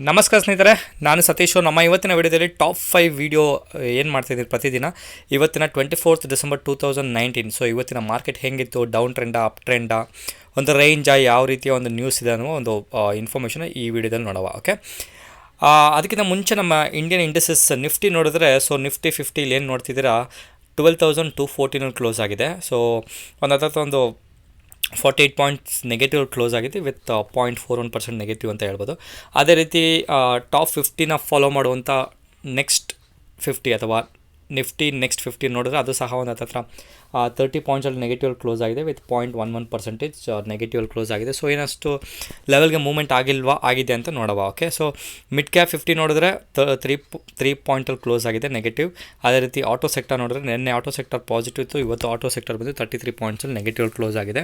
ನಮಸ್ಕಾರ ಸ್ನೇಹಿತರೆ, ನಾನು ಸತೀಶು. ನಮ್ಮ ಇವತ್ತಿನ ವಿಡಿಯೋದಲ್ಲಿ ಟಾಪ್ 5 ವಿಡಿಯೋ ಏನು ಮಾಡ್ತಾಯಿದ್ದೀನಿ ಪ್ರತಿದಿನ. ಇವತ್ತಿನ 24th ಡಿಸೆಂಬರ್ 2019. ಸೊ ಇವತ್ತಿನ ಮಾರ್ಕೆಟ್ ಹೇಗಿತ್ತು, ಡೌನ್ ಟ್ರೆಂಡಾ, ಅಪ್ ಟ್ರೆಂಡಾ, ಒಂದು ರೇಂಜಾ, ಯಾವ ರೀತಿಯ ಒಂದು ನ್ಯೂಸ್ ಇದೆ ಅನ್ನೋ ಒಂದು ಇನ್ಫಾರ್ಮೇಷನ್ ಈ ವಿಡಿಯೋದಲ್ಲಿ ನೋಡುವ. ಓಕೆ, ಅದಕ್ಕಿಂತ ಮುಂಚೆ ನಮ್ಮ ಇಂಡಿಯನ್ ಇಂಡಸ್ಟ್ರೀಸ್ ನಿಫ್ಟಿ ನೋಡಿದ್ರೆ, ಸೊ ನಿಫ್ಟಿ 50 ಏನು ನೋಡ್ತಿದ್ದೀರಾ, 12,214 ಕ್ಲೋಸ್ ಆಗಿದೆ. ಸೊ ಒಂದು 48 ಪಾಯಿಂಟ್ಸ್ ನೆಗೆಟಿವ್ ಕ್ಲೋಸ್ ಆಗಿದೆ ವಿತ್ 0.41% ನೆಗೆಟಿವ್ ಅಂತ ಹೇಳ್ಬೋದು. ಅದೇ ರೀತಿ ಟಾಪ್ 50ನ ಫಾಲೋ ಮಾಡುವಂಥ ನೆಕ್ಸ್ಟ್ 50 ಅಥವಾ ನಿಫ್ಟಿ ನೆಕ್ಸ್ಟ್ 50 ನೋಡಿದ್ರೆ ಅದು ಸಹ ಒಂದು ಹತ್ರ 30 ಪಾಯಿಂಟ್ಸಲ್ಲಿ ನೆಗೆಟಿವ್ ಕ್ಲೋಸ್ ಆಗಿದೆ ವಿತ್ 0.11% ನೆಗೆಟಿವ್ ಕ್ಲೋಸ್ ಆಗಿದೆ. ಸೊ ಏನಷ್ಟು ಲೆವೆಲ್ಗೆ ಮೂವ್ಮೆಂಟ್ ಆಗಿದೆ ಅಂತ ನೋಡುವ. ಓಕೆ, ಸೊ ಮಿಡ್ ಕ್ಯಾಪ್ 50 ನೋಡಿದ್ರೆ 3 ಪಾಯಿಂಟಲ್ಲಿ ಕ್ಲೋಸ್ ಆಗಿದೆ ನೆಗೆಟಿವ್. ಅದೇ ರೀತಿ ಆಟೋ ಸೆಕ್ಟರ್ ನೋಡಿದ್ರೆ ನಿನ್ನೆ ಆಟೋ ಸೆಕ್ಟರ್ ಪಾಸಿಟಿವ್ ಇತ್ತು, ಇವತ್ತು ಆಟೋ ಸೆಕ್ಟರ್ ಬಂದು 33 ಪಾಯಿಂಟ್ಸಲ್ಲಿ ನೆಗೆಟಿವ್ ಕ್ಲೋಸ್ ಆಗಿದೆ.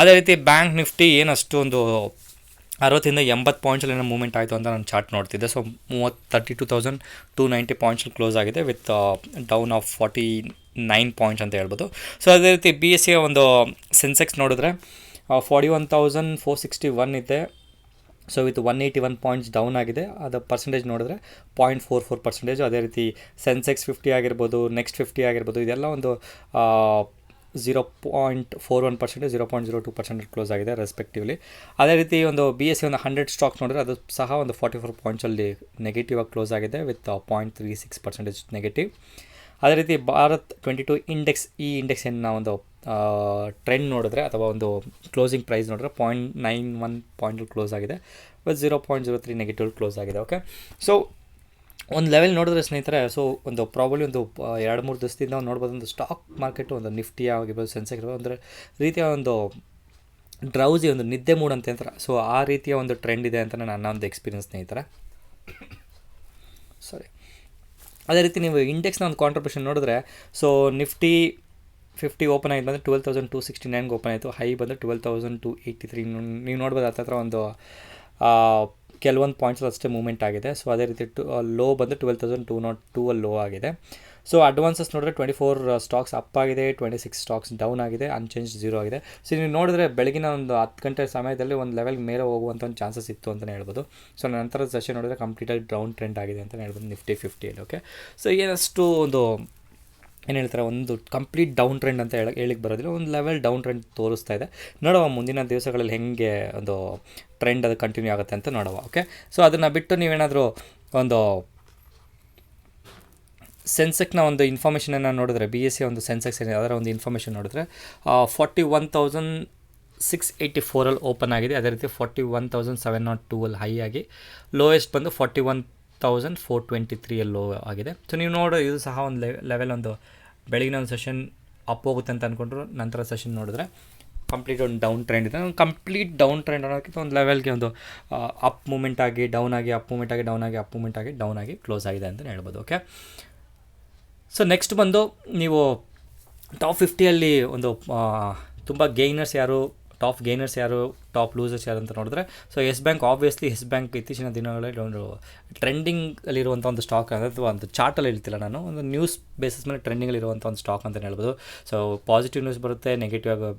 ಅದೇ ರೀತಿ ಬ್ಯಾಂಕ್ ನಿಫ್ಟಿ ಏನಷ್ಟು ಒಂದು 60 80 ಪಾಯಿಂಟ್ಸಲ್ಲಿ ಏನೋ ಮೂವ್ಮೆಂಟ್ ಆಯಿತು ಅಂತ ನಾನು ಚಾರ್ಟ್ ನೋಡ್ತಿದ್ದೆ. ಸೊ 32,290 ಪಾಯಿಂಟ್ಸಲ್ಲಿ ಕ್ಲೋಸ್ ಆಗಿದೆ ವಿತ್ ಡೌನ್ ಆಫ್ 49 ಪಾಯಿಂಟ್ಸ್ ಅಂತ ಹೇಳ್ಬೋದು. ಸೊ ಅದೇ ರೀತಿ BSE ಒಂದು ಸೆನ್ಸೆಕ್ಸ್ ನೋಡಿದ್ರೆ 41,461 ಇದೆ. ಸೊ ವಿತ್ 181 ಪಾಯಿಂಟ್ಸ್ ಡೌನ್ ಆಗಿದೆ. ಅದು ಪರ್ಸೆಂಟೇಜ್ ನೋಡಿದ್ರೆ 0.44%. ಅದೇ ರೀತಿ ಸೆನ್ಸೆಕ್ಸ್ 50 ಆಗಿರ್ಬೋದು, ನೆಕ್ಸ್ಟ್ 50 ಆಗಿರ್ಬೋದು, ಇದೆಲ್ಲ ಒಂದು 0.41%, 0.02% ಕ್ಲೋಸ್ ಆಗಿದೆ ರೆಸ್ಪೆಕ್ಟಿವ್ಲಿ. ಅದೇ ರೀತಿ ಒಂದು BSE ಒಂದು 100 ಸ್ಟಾಕ್ಸ್ ನೋಡಿದ್ರೆ ಅದು ಸಹ ಒಂದು 44 ಪಾಯಿಂಟ್ಸಲ್ಲಿ ನೆಗೆಟಿವ್ ಆಗಿ ಕ್ಲೋಸ್ ಆಗಿದೆ ವಿತ್ 0.36% ನೆಗೆಟಿವ್. ಅದೇ ರೀತಿ ಭಾರತ್ 22 ಇಂಡೆಕ್ಸ್, ಈ ಇಂಡೆಕ್ಸ್ ಏನು ಒಂದು ಟ್ರೆಂಡ್ ನೋಡಿದ್ರೆ ಅಥವಾ ಒಂದು ಕ್ಲೋಸಿಂಗ್ ಪ್ರೈಸ್ ನೋಡಿದ್ರೆ 0.91 ಪಾಯಿಂಟ್ ಕ್ಲೋಸ್ ಆಗಿದೆ ವಿತ್ 0.03 ನೆಗೆಟಿವ್ ಕ್ಲೋಸ್ ಆಗಿದೆ. ಓಕೆ, ಸೊ ಒಂದು ಲೆವೆಲ್ ನೋಡಿದ್ರೆ ಸ್ನೇಹಿತರೆ, ಸೊ ಒಂದು ಪ್ರಾಬಲಿ ಒಂದು 2-3 ದಿವಸದಿಂದ ನೋಡ್ಬೋದು ಒಂದು ಸ್ಟಾಕ್ ಮಾರ್ಕೆಟು ಒಂದು ನಿಫ್ಟಿ ಆಗಿರ್ಬೋದು, ಸೆನ್ಸೆಕ್ಸ್ ಇರ್ಬೋದು, ಅಂದರೆ ರೀತಿಯ ಒಂದು ಡ್ರೌಸಿ, ಒಂದು ನಿದ್ದೆ ಮೂಡ್ ಅಂತ ಅಂತಾರೆ. ಸೊ ಆ ರೀತಿಯ ಒಂದು ಟ್ರೆಂಡ್ ಇದೆ ಅಂತ ನನ್ನ ಒಂದು ಎಕ್ಸ್ಪೀರಿಯನ್ಸ್ ಸ್ನೇಹಿತರೆ. ಸಾರಿ. ಅದೇ ರೀತಿ ನೀವು ಇಂಡೆಕ್ಸ್ನ ಒಂದು ಕಾಂಟ್ರಿಬ್ಯೂಷನ್ ನೋಡಿದ್ರೆ, ಸೊ ನಿಫ್ಟಿ 50 ಓಪನ್ ಆಗಿ ಬಂದರೆ 12,269 ಓಪನ್ ಆಯಿತು. ಹೈ ಬಂದರೆ 12,283. ನೀವು ನೋಡ್ಬೋದು ಹತ್ತಿರ ಒಂದು ಕೆಲವೊಂದು ಪಾಯಿಂಟ್ಸ್ ಅಷ್ಟೇ ಮೂವ್ಮೆಂಟ್ ಆಗಿದೆ. ಸೊ ಅದೇ ರೀತಿ ಲೋ ಬಂದು 12,202 ಅಲ್ಲಿ ಲೋ ಆಗಿದೆ. ಸೊ ಅಡ್ವಾನ್ಸಸ್ ನೋಡಿದ್ರೆ 24 ಸ್ಟಾಕ್ಸ್ ಅಪ್ ಆಗಿದೆ, 26 ಸ್ಟಾಕ್ಸ್ ಡೌನ್ ಆಗಿದೆ, ಅನ್ಚೇಂಜ್ 0 ಆಗಿದೆ. ಸೊ ನೀವು ನೋಡಿದ್ರೆ ಬೆಳಗಿನ ಒಂದು 10 ಗಂಟೆ ಸಮಯದಲ್ಲಿ ಒಂದು ಲೆವೆಲ್ ಮೇಲೆ ಹೋಗುವಂಥ ಒಂದು ಚಾನ್ಸಸ್ ಇತ್ತು ಅಂತಲೇ ಹೇಳ್ಬೋದು. ಸೊ ನಂತರ ಸೆಷನ್ ನೋಡಿದ್ರೆ ಕಂಪ್ಲೀಟಾಗಿ ಡೌನ್ ಟ್ರೆಂಡ್ ಆಗಿದೆ ಅಂತಲೇ ಹೇಳ್ಬೋದು ನಿಫ್ಟಿ 50ಅಲ್ಲಿ. ಓಕೆ, ಸೊ ಏನಷ್ಟು ಒಂದು ಏನು ಹೇಳ್ತಾರೆ, ಒಂದು ಕಂಪ್ಲೀಟ್ ಡೌನ್ ಟ್ರೆಂಡ್ ಅಂತ ಹೇಳಿಕ್ಕೆ ಬರೋದಿಲ್ಲ, ಒಂದು ಲೆವೆಲ್ ಡೌನ್ ಟ್ರೆಂಡ್ ತೋರಿಸ್ತಾ ಇದೆ. ನೋಡುವ ಮುಂದಿನ ದಿವಸಗಳಲ್ಲಿ ಹೆಂಗೆ ಒಂದು ಟ್ರೆಂಡ್ ಅದು ಕಂಟಿನ್ಯೂ ಆಗುತ್ತೆ ಅಂತ ನೋಡುವ. ಓಕೆ, ಸೊ ಅದನ್ನು ಬಿಟ್ಟು ನೀವೇನಾದರೂ ಒಂದು ಸೆನ್ಸೆಕ್ನ ಒಂದು ಇನ್ಫಾರ್ಮೇಷನನ್ನು ನೋಡಿದ್ರೆ, BSE ಒಂದು ಸೆನ್ಸೆಕ್ಸ್ ಏನಿದೆ ಅದರ ಒಂದು ಇನ್ಫಾರ್ಮೇಷನ್ ನೋಡಿದ್ರೆ 41,684 ಓಪನ್ ಆಗಿದೆ. ಅದೇ ರೀತಿ 41,702 ಹೈ ಆಗಿ ಲೋಯೆಸ್ಟ್ ಬಂದು 41,423 ಲೋ ಆಗಿದೆ. ಸೊ ನೀವು ನೋಡೋ ಇದು ಸಹ ಒಂದು ಲೆವೆಲ್, ಒಂದು ಬೆಳಗಿನ ಒಂದು ಸೆಷನ್ ಅಪ್ ಹೋಗುತ್ತೆ ಅಂತ ಅಂದ್ಕೊಂಡ್ರು, ನಂತರ ಸೆಷನ್ ನೋಡಿದ್ರೆ ಕಂಪ್ಲೀಟ್ ಒಂದು ಡೌನ್ ಟ್ರೆಂಡ್ ಇದೆ. ಕಂಪ್ಲೀಟ್ ಡೌನ್ ಟ್ರೆಂಡ್ ಅನ್ನೋದಕ್ಕಿಂತ ಒಂದು ಲೆವೆಲ್ಗೆ ಒಂದು ಅಪ್ ಮೂಮೆಂಟ್ ಆಗಿ ಡೌನ್ ಆಗಿ, ಅಪ್ ಮೂಮೆಂಟ್ ಆಗಿ ಡೌನ್ ಆಗಿ, ಅಪ್ ಮೂಮೆಂಟ್ ಆಗಿ ಡೌನ್ ಆಗಿ ಕ್ಲೋಸ್ ಆಗಿದೆ ಅಂತಲೇ ಹೇಳ್ಬೋದು. ಓಕೆ, ಸೊ ನೆಕ್ಸ್ಟ್ ಬಂದು ನೀವು ಟಾಪ್ 50ಅಲ್ಲಿ ಒಂದು ತುಂಬ ಗೇನರ್ಸ್ ಯಾರು, ಟಾಪ್ ಗೇನರ್ಸ್ ಯಾರು, ಟಾಪ್ ಲೂಸರ್ಸ್ ಯಾರು ಅಂತ ನೋಡಿದ್ರೆ, so Yes Bank, obviously Yes Bank ಇತ್ತೀಚಿನ ದಿನಗಳಲ್ಲಿ ಒಂದು ಟ್ರೆಂಡಿಂಗಲ್ಲಿರುವಂಥ ಒಂದು ಸ್ಟಾಕ್, ಅಥವಾ ಒಂದು ಚಾರ್ಟಲ್ಲಿ ಹೇಳ್ತಿಲ್ಲ ನಾನು, ಒಂದು ನ್ಯೂಸ್ ಬೇಸಿಸ್ ಮೇಲೆ ಟ್ರೆಂಡಿಂಗಲ್ಲಿರುವಂಥ ಒಂದು ಸ್ಟಾಕ್ ಅಂತಲೇ ಹೇಳ್ಬೋದು. ಸೊ ಪಾಸಿಟಿವ್ ನ್ಯೂಸ್ ಬರುತ್ತೆ, ನೆಗೆಟಿವ್ ಆಗಿ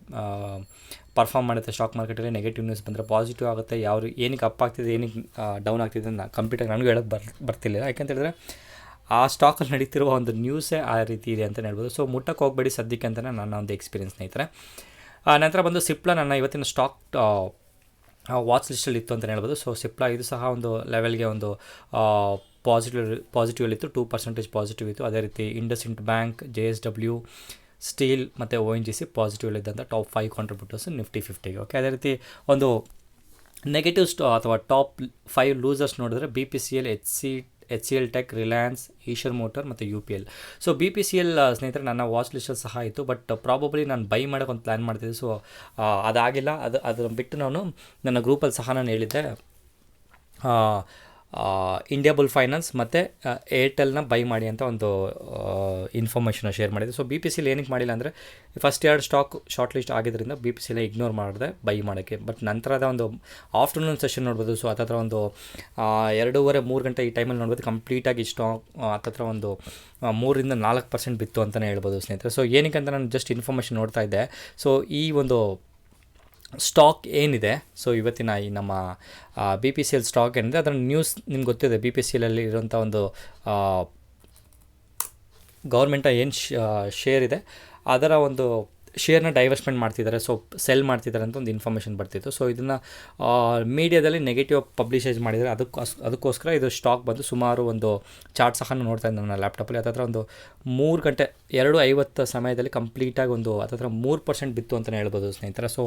ಪರ್ಫಾರ್ಮ್ ಮಾಡುತ್ತೆ ಸ್ಟಾಕ್ ಮಾರ್ಕೆಟಲ್ಲಿ. ನೆಗೆಟಿವ್ ನ್ಯೂಸ್ ಬಂದರೆ ಪಾಸಿಟಿವ್ ಆಗುತ್ತೆ. ಏನಕ್ಕೆ ಅಪ್ ಆಗ್ತಿದೆ, ಏನಕ್ಕೆ ಡೌನ್ ಆಗ್ತಿದೆ ಅಂತ ಕಂಪ್ಲೀಟಾಗಿ ನನಗೂ ಹೇಳೋಕ್ಕೆ ಬರ್ತಿಲ್ಲ. ಯಾಕೆಂತ ಹೇಳಿದ್ರೆ ಆ ಸ್ಟಾಕಲ್ಲಿ ನಡೀತಿರುವ ಒಂದು ನ್ಯೂಸೇ ಆ ರೀತಿ ಇದೆ ಅಂತಲೇ ಹೇಳ್ಬೋದು. ಸೊ ಮುಟ್ಟಕ್ಕೆ ಹೋಗಬೇಡಿ ಸದ್ಯಕ್ಕೆ ಅಂತಲೇ ನನ್ನ ಒಂದು ಎಕ್ಸ್ಪೀರಿಯನ್ಸ್ ಸ್ನೇಹಿತರೆ. ನಂತರ ಬಂದು ಸಿಪ್ಲಾ ನನ್ನ ಇವತ್ತಿನ ಸ್ಟಾಕ್ ವಾಚ್ ಲಿಸ್ಟಲ್ಲಿ ಇತ್ತು ಅಂತಲೇ ಹೇಳ್ಬೋದು. ಸೊ ಸಿಪ್ಲಾ ಇದು ಸಹ ಒಂದು ಲೆವೆಲ್ಗೆ ಒಂದು ಪಾಸಿಟಿವಲ್ಲಿತ್ತು, 2% ಪಾಸಿಟಿವ್ ಇತ್ತು. ಅದೇ ರೀತಿ ಇಂಡಸ್ಇಂಡ್ ಬ್ಯಾಂಕ್, JSW ಸ್ಟೀಲ್ ಮತ್ತು ONGC ಪಾಸಿಟಿವಲ್ಲಿದ್ದಂಥ ಟಾಪ್ 5 ಕಾಂಟ್ರಿಬ್ಯೂಟರ್ಸ್ ನಿಫ್ಟಿ 50ಗೆ. ಓಕೆ, ಅದೇ ರೀತಿ ಒಂದು ನೆಗೆಟಿವ್ ಅಥವಾ ಟಾಪ್ 5 ಲೂಸರ್ಸ್ ನೋಡಿದ್ರೆ BPCL, HCL tech, Reliance, Eicher motor ಮತ್ತು UPL. ಸೊ BPCL ಸ್ನೇಹಿತರೆ ನನ್ನ ವಾಚ್ ಲಿಸ್ಟಲ್ಲಿ ಸಹ ಇತ್ತು, ಬಟ್ ಪ್ರಾಬಬ್ಲಿ ನಾನು ಬೈ ಮಾಡೋಕ್ಕೆ ಒಂದು ಪ್ಲ್ಯಾನ್ ಮಾಡ್ತಿದ್ದೆ. ಸೊ ಅದಾಗಿಲ್ಲ. ಅದನ್ನು ಬಿಟ್ಟು ನಾನು ನನ್ನ ಗ್ರೂಪಲ್ಲಿ ಸಹ ನಾನು ಹೇಳಿದ್ದೆ ಇಂಡಿಯಾ ಬುಲ್ ಫೈನಾನ್ಸ್ ಮತ್ತು ಏರ್ಟೆಲ್ನ ಬೈ ಮಾಡಿ ಅಂತ ಒಂದು ಇನ್ಫಾರ್ಮೇಷನ್ನ ಶೇರ್ ಮಾಡಿದೆ. ಸೊ BPCL ಏನಕ್ಕೆ ಮಾಡಿಲ್ಲ ಅಂದರೆ, ಫಸ್ಟ್ 2 ಸ್ಟಾಕ್ ಶಾರ್ಟ್ ಲಿಸ್ಟ್ ಆಗಿದ್ದರಿಂದ BPCL ಇಗ್ನೋರ್ ಮಾಡಿದೆ ಬೈ ಮಾಡೋಕ್ಕೆ. ಬಟ್ ನಂತರದ ಒಂದು ಆಫ್ಟರ್ನೂನ್ ಸೆಷನ್ ನೋಡ್ಬೋದು. ಸೊ ಹತ್ತತ್ರ ಒಂದು 2:30-3 ಗಂಟೆ ಈ ಟೈಮಲ್ಲಿ ನೋಡ್ಬೋದು ಕಂಪ್ಲೀಟಾಗಿ ಸ್ಟಾಕ್ ಹತ್ತತ್ರ ಒಂದು 3-4% ಬಿತ್ತು ಅಂತಲೇ ಹೇಳ್ಬೋದು ಸ್ನೇಹಿತರೆ. ಸೊ ಏನಕ್ಕೆ ಅಂತ ನಾನು ಜಸ್ಟ್ ಇನ್ಫಾರ್ಮೇಷನ್ ನೋಡ್ತಾ ಇದ್ದೆ. ಸೊ ಈ ಒಂದು ಸ್ಟಾಕ್ ಏನಿದೆ, ಸೊ ಇವತ್ತಿನ ಈ ನಮ್ಮ B P C L stock ಏನಿದೆ ಅದರ ನ್ಯೂಸ್ ನಿಮ್ಗೆ ಗೊತ್ತಿದೆ. ಬಿ ಪಿ ಸಿ ಎಲಲ್ಲಿ ಇರೋಂಥ ಒಂದು ಗೌರ್ಮೆಂಟ ಏನು ಶೇರ್ ಇದೆ ಅದರ ಒಂದು ಶೇರ್ನ ಡೈವರ್ಸ್ಮೆಂಟ್ ಮಾಡ್ತಿದ್ದಾರೆ, ಸೊ ಸೆಲ್ ಮಾಡ್ತಿದ್ದಾರೆ ಅಂತ ಒಂದು ಇನ್ಫಾರ್ಮೇಷನ್ ಬರ್ತಿತ್ತು. ಸೊ ಇದನ್ನು ಮೀಡಿಯಾದಲ್ಲಿ ನೆಗೆಟಿವ್ ಪಬ್ಲಿಷೈಸ್ ಮಾಡಿದರೆ ಅದಕ್ಕೋಸ್ಕರ ಇದು ಸ್ಟಾಕ್ ಬಂದು ಸುಮಾರು ಒಂದು ಚಾರ್ಟ್ ಸಹ ನೋಡ್ತಾ ಇದ್ದೆ ನನ್ನ ಲ್ಯಾಪ್ಟಾಪಲ್ಲಿ. ಹತ್ತತ್ರ ಒಂದು 3 ಗಂಟೆ 2:50 ಸಮಯದಲ್ಲಿ ಕಂಪ್ಲೀಟಾಗಿ ಒಂದು ಹತ್ತತ್ರ 3% ಬಿತ್ತು ಅಂತಲೇ ಹೇಳ್ಬೋದು ಸ್ನೇಹಿತರೆ. ಸೊ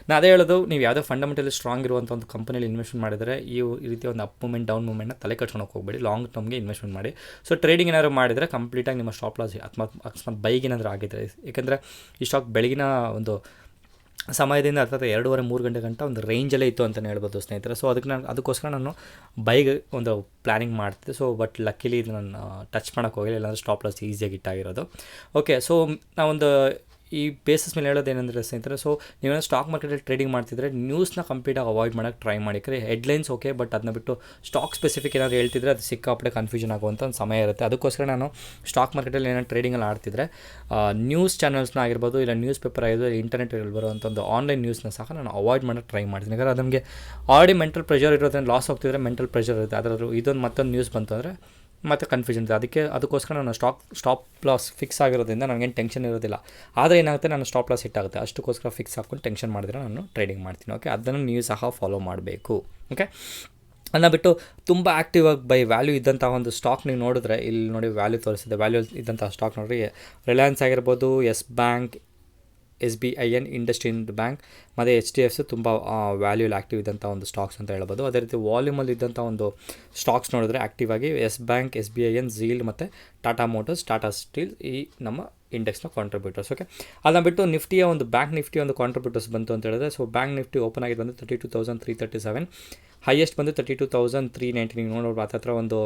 ನಾನು ಅದೇ ಹೇಳೋದು, ನೀವು ಯಾವುದೋ ಫಂಡಮೆಂಟಲಿ ಸ್ಟ್ರಾಂಗ್ ಇರುವಂಥ ಒಂದು ಕಂಪನಿಯಲ್ಲಿ ಇನ್ವೆಸ್ಟ್ಮೆಂಟ್ ಮಾಡಿದರೆ ಈ ರೀತಿ ಒಂದು ಅಪ್ ಮೂಮೆಂಟ್ ಡೌನ್ ಮೂಮೆಂಟ್ನ ತಲೆ ಕಟ್ಸ್ಕೊಳಕ್ಕೆ ಹೋಗಬೇಡಿ, ಲಾಂಗ್ ಟರ್ಮ್ಗೆ ಇನ್ವೆಸ್ಟ್ಮೆಂಟ್ ಮಾಡಿ. ಸೊ ಟ್ರೇಡಿಂಗ್ ಏನಾದ್ರು ಮಾಡಿದರೆ ಕಂಪ್ಲೀಟಾಗಿ ನಿಮ್ಮ ಸ್ಟಾಪ್ ಲಾಸ್ ಅಕಸ್ಮಾತ್ ಬೈಗ್ ಏನಾದರೂ ಆಗಿದ್ದರೆ, ಏಕೆಂದರೆ ಈ ಸ್ಟಾಕ್ ಬೆಳಗಿನ ಒಂದು ಸಮಯದಿಂದ ಅಥವಾ 2:30-3 ಗಂಟೆ ಗಂಟ ಒಂದು ರೇಂಜಲ್ಲೇ ಇತ್ತು ಅಂತಲೇ ಹೇಳ್ಬೋದು ಸ್ನೇಹಿತರೆ. ಸೊ ಅದಕ್ಕೋಸ್ಕರ ನಾನು ಬೈಗೆ ಒಂದು ಪ್ಲ್ಯಾನಿಂಗ್ ಮಾಡ್ತಿದ್ದೆ. ಸೊ ಬಟ್ ಲಕ್ಕಿಲಿ ಇದು ನಾನು ಟಚ್ ಮಾಡೋಕ್ಕೆ ಹೋಗಿಲ್ಲ, ಇಲ್ಲಾಂದರೆ ಸ್ಟಾಪ್ ಲಾಸ್ ಈಸಿಯಾಗಿ ಇಟ್ಟಾಗಿರೋದು. ಓಕೆ, ಸೊ ನಾವೊಂದು ಈ ಬೇಸಿಸ್ ಮೇಲೆ ಹೇಳೋದೇನೆಂದರೆ ಸ್ನೇಹಿತರೆ, ಸೊ ನೀವೇನೋ ಸ್ಟಾಕ್ ಮಾರ್ಕೆಟಲ್ಲಿ ಟ್ರೇಡಿಂಗ್ ಮಾಡ್ತಿದ್ರೆ ನ್ಯೂಸ್ನ ಕಂಪ್ಲೀಟಾಗಿ ಅವಾಯ್ಡ್ ಮಾಡೋಕ್ಕೆ ಟ್ರೈ ಮಾಡಿ. ಯಾಕಂದರೆ ಹೆಡ್ಲೈನ್ಸ್ ಓಕೆ, ಬಟ್ ಅದನ್ನ ಬಿಟ್ಟು ಸ್ಟಾಕ್ ಸ್ಪೆಸಿಫಿಕ್ ಏನಾದರೂ ಹೇಳ್ತಿದ್ರೆ ಅದು ಸಿಕ್ಕಾಪಟ್ಟೆ ಕನ್ಫ್ಯೂಷನ್ ಆಗುವಂಥ ಒಂದು ಸಮಯ ಇರುತ್ತೆ. ಅದಕ್ಕೋಸ್ಕರ ನಾನು ಸ್ಟಾಕ್ ಮಾರ್ಕೆಟಲ್ಲಿ ಏನಾದ್ರು ಟ್ರೇಡಿಂಗಲ್ಲಿ ಆಡ್ತಿದ್ರೆ ನ್ಯೂಸ್ ಚಾನಲ್ಸ್ನ ಆಗಿರ್ಬೋದು, ಇಲ್ಲ ನ್ಯೂಸ್ ಪೇಪರ್ ಆಗಿರ್ಬೋದು, ಇಂಟರ್ನೆಟಲ್ಲಿ ಬರುವಂಥ ಒಂದು ಆನ್ಲೈನ್ ನ್ಯೂಸ್ನ ಸಹ ನಾನು ಅವಾಯ್ಡ್ ಮಾಡೋಕ್ಕೆ ಟ್ರೈ ಮಾಡ್ತೀನಿ. ಯಾಕಂದರೆ ಅದು ನಮಗೆ ಆಲ್ರೆಡಿ ಮೆಂಟಲ್ ಪ್ರೆಷರ್ ಇರೋದ್ರಿಂದ ಲಾಸ್ ಹೋಗ್ತಿದ್ರೆ ಮೆಂಟಲ್ ಪ್ರೆಷರ್ ಇರುತ್ತೆ, ಅದರಲ್ಲೂ ಇದೊಂದು ಮತ್ತೊಂದು ನ್ಯೂಸ್ ಬಂತು ಅಂದರೆ ಮತ್ತು ಕನ್ಫ್ಯೂಷನ್ ಇದೆ. ಅದಕ್ಕೋಸ್ಕರ ನಾನು ಸ್ಟಾಪ್ ಲಾಸ್ ಫಿಕ್ಸ್ ಆಗಿರೋದ್ರಿಂದ ನನಗೇನು ಟೆನ್ಷನ್ ಇರೋದಿಲ್ಲ. ಆದರೆ ಏನಾಗುತ್ತೆ, ನಾನು ಸ್ಟಾಪ್ ಲಾಸ್ ಹಿಟ್ಟಾಗುತ್ತೆ, ಅಷ್ಟಕ್ಕೋಸ್ಕರ ಫಿಕ್ಸ್ ಹಾಕ್ಕೊಂಡು ಟೆನ್ಷನ್ ಮಾಡಿದ್ರೆ ನಾನು ಟ್ರೇಡಿಂಗ್ ಮಾಡ್ತೀನಿ. ಓಕೆ, ಅದನ್ನು ನೀವು ಸಹ ಫಾಲೋ ಮಾಡಬೇಕು. ಓಕೆ, ಅದನ್ನ ಬಿಟ್ಟು ತುಂಬ ಆ್ಯಕ್ಟಿವ್ ಆಗಿ ಬೈ ವ್ಯಾಲ್ಯೂ ಇದ್ದಂಥ ಒಂದು ಸ್ಟಾಕ್ ನೀವು ನೋಡಿದ್ರೆ, ಇಲ್ಲಿ ನೋಡಿ ವ್ಯಾಲ್ಯೂ ತೋರಿಸಿದೆ. ವ್ಯಾಲ್ಯೂ ಇದ್ದಂಥ ಸ್ಟಾಕ್ ನೋಡಿರಿ, ರಿಲಯನ್ಸ್ ಆಗಿರ್ಬೋದು, Yes Bank, SBIN, IndusInd bank ಮತ್ತು HDFC ತುಂಬ ವ್ಯಾಲ್ಯೂಲಿ ಆ್ಯಕ್ಟಿವ್ ಇದ್ದಂಥ ಒಂದು ಸ್ಟಾಕ್ಸ್ ಅಂತ ಹೇಳ್ಬೋದು. ಅದೇ ರೀತಿ ವಾಲ್ಯೂಮಲ್ಲಿ ಇದ್ದಂಥ ಒಂದು ಸ್ಟಾಕ್ಸ್ ನೋಡಿದ್ರೆ ಆ್ಯಕ್ಟಿವ್ ಆಗಿ ಎಸ್ ಬ್ಯಾಂಕ್, SBIN, ಝೀಲ್ ಮತ್ತು ಟಾಟಾ ಮೋಟರ್ಸ್, ಟಾಟಾ ಸ್ಟೀಲ್ ಈ ನಮ್ಮ ಇಂಡೆಕ್ಸ್ನ ಕಾಂಟ್ರಿಬ್ಯೂಟರ್ಸ್. ಓಕೆ, ಅದನ್ನ ಬಿಟ್ಟು ನಿಫ್ಟಿಯ ಒಂದು ಬ್ಯಾಂಕ್ ನಿಫ್ಟಿ ಒಂದು ಕಾಂಟ್ರಿಬ್ಯೂಟರ್ಸ್ ಬಂತು ಅಂತ ಹೇಳಿದ್ರೆ, ಸೊ ಬ್ಯಾಂಕ್ ನಿಫ್ಟಿ ಓಪನ್ ಆಗಿ ಬಂದು 32,337, ಹೈಯೆಸ್ಟ್ ಬಂದು 32,390. ನೀವು ನೋಡೋದು ಹತ್ತಿರ ಒಂದು